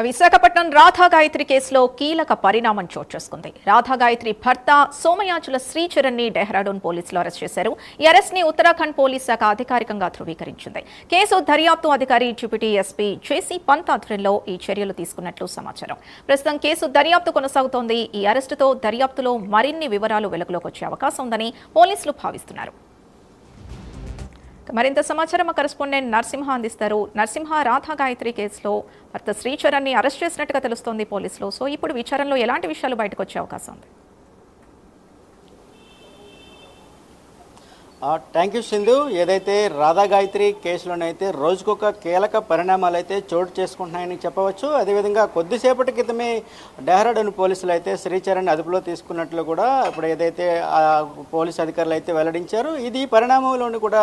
విశాఖపట్నం రాధా గాయత్రి కేసులో కీలక పరిణామం చోటు చేసుకుంది. రాధా గాయత్రి భర్త సోమయాజుల శ్రీచరణ్ ని డెహ్రాడూన్ పోలీసులు అరెస్ట్ చేశారు. ఈ అరెస్ట్ ని ఉత్తరాఖండ్ పోలీస్ శాఖ అధికారికంగా ధృవీకరించింది. కేసు దర్యాప్తు అధికారి డిప్యూటీ ఎస్పీ జేసీ పంత్ ఆధ్వర్యంలో ఈ చర్యలు తీసుకున్నట్లు సమాచారం. ప్రస్తుతం కేసు దర్యాప్తు కొనసాగుతోంది. ఈ అరెస్టుతో దర్యాప్తులో మరిన్ని వివరాలు వెలుగులోకి వచ్చే అవకాశం ఉందని పోలీసులు భావిస్తున్నారు. మరింత సమాచారం మా కరెస్పాండెంట్ నరసింహ అందిస్తారు. నరసింహ, రాధా గాయత్రి కేసులో భర్త శ్రీచరణ్ ని అరెస్ట్ చేసినట్టుగా తెలుస్తోంది పోలీసులు. సో ఇప్పుడు విచారణలో ఎలాంటి విషయాలు బయటకు వచ్చే అవకాశం ఉంది? Thank you Sindhu. ఏదైతే రాధా గాయత్రి కేసులోనైతే రోజుకొక కీలక పరిణామాలు అయితే చోటు చేసుకుంటున్నాయని చెప్పవచ్చు. అదేవిధంగా కొద్దిసేపటి క్రితమే డెహ్రాడూన్ పోలీసులు అయితే శ్రీచరణ్ అదుపులో తీసుకున్నట్లు కూడా ఇప్పుడు ఏదైతే పోలీసు అధికారులు అయితే వెల్లడించారు. ఇది పరిణామంలోని కూడా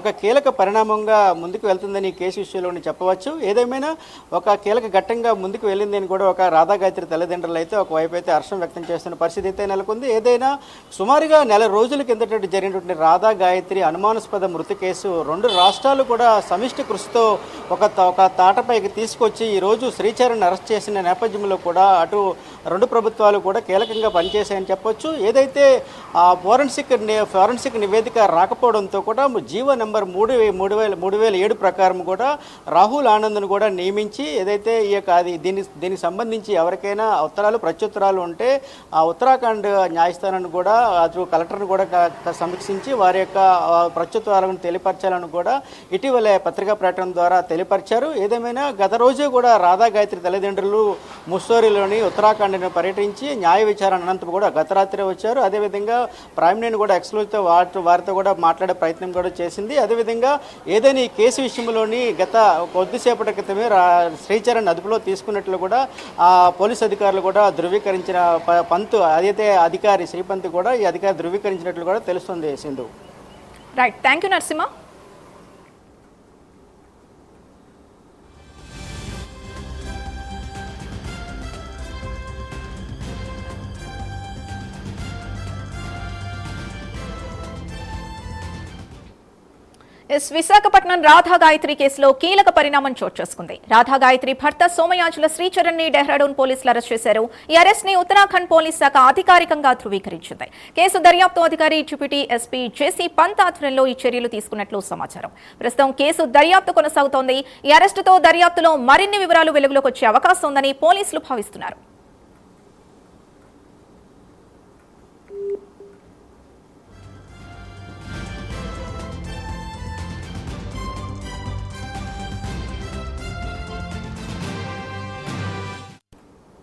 ఒక కీలక పరిణామంగా ముందుకు వెళ్తుందని ఈ కేసు విషయంలోని చెప్పవచ్చు. ఏదేమైనా ఒక కీలక ఘట్టంగా ముందుకు వెళ్ళిందని కూడా ఒక రాధా గాయత్రి తల్లిదండ్రులు అయితే ఒకవైపు అయితే హర్షం వ్యక్తం చేస్తున్న పరిస్థితి అయితే నెలకొంది. ఏదైనా సుమారుగా నెల రోజుల కిందట జరిగినటువంటి రాధా గాయత్రి అనుమానాస్పద మృతి కేసు రెండు రాష్ట్రాలు కూడా సమిష్టి కృషితో ఒక తాటపైకి తీసుకొచ్చి ఈరోజు శ్రీచరణ్ అరెస్ట్ చేసిన నేపథ్యంలో కూడా అటు రెండు ప్రభుత్వాలు కూడా కీలకంగా పనిచేశాయని చెప్పొచ్చు. ఏదైతే ఫోరెన్సిక్ నివేదిక రాకపోవడంతో కూడా జీవో నెంబర్ 3007 ప్రకారం కూడా రాహుల్ ఆనంద్ను కూడా నియమించి ఏదైతే ఈ యొక్క దీనికి సంబంధించి ఎవరికైనా ఉత్తరాలు ప్రత్యుత్తరాలు ఉంటే ఆ ఉత్తరాఖండ్ న్యాయస్థానాన్ని కూడా అటు కలెక్టర్ని కూడా సమీక్షించి వారి యొక్క ప్రత్యుత్తరాలను తెలియపరచాలని కూడా ఇటీవలే పత్రికా ప్రకటన ద్వారా తెలియపరిచారు. ఏదేమైనా గత రోజే కూడా రాధా గాయత్రి తల్లిదండ్రులు ముస్సోరీలోని ఉత్తరాఖండ్ని పర్యటించి న్యాయ విచారణ అనంతరం కూడా గత రాత్రి వచ్చారు. అదేవిధంగా ప్రైమ్నైన్ కూడా ఎక్స్క్లూజివ్తో వారితో కూడా మాట్లాడే ప్రయత్నం కూడా చేసింది. అదేవిధంగా ఏదైనా ఈ కేసు విషయంలోని గత కొద్దిసేపటి క్రితమే శ్రీచరణ్ అదుపులో తీసుకున్నట్లు కూడా పోలీసు అధికారులు కూడా ధృవీకరించిన పంత్ అదైతే అధికారి శ్రీపంత్ కూడా ఈ అధికారి ధృవీకరించినట్లు కూడా తెలుస్తుంది. Sindhu, right, thank you Narasimha. Visakhapatnam Radha Gayatri కేసులో కీలక పరిణామం చోటు చేసుకుంది. రాధా గాయత్రి భర్త సోమయాజుల శ్రీచరణ్ ని డెహ్రాడూన్ పోలీసులు అరెస్ట్ చేశారు. ఈ అరెస్ట్ ని ఉత్తరాఖండ్ పోలీస్ శాఖ అధికారికంగా ధృవీకరించింది. కేసు దర్యాప్తు అధికారి డిప్యూటీ ఎస్పీ జేసీ పంత్ ఆధ్వర్యంలో ఈ చర్యలు తీసుకున్నట్లు సమాచారం. ప్రస్తుతం కేసు దర్యాప్తు కొనసాగుతోంది. ఈ అరెస్టుతో దర్యాప్తులో మరిన్ని వివరాలు వెలుగులోకి వచ్చే అవకాశం ఉందని పోలీసులు భావిస్తున్నారు.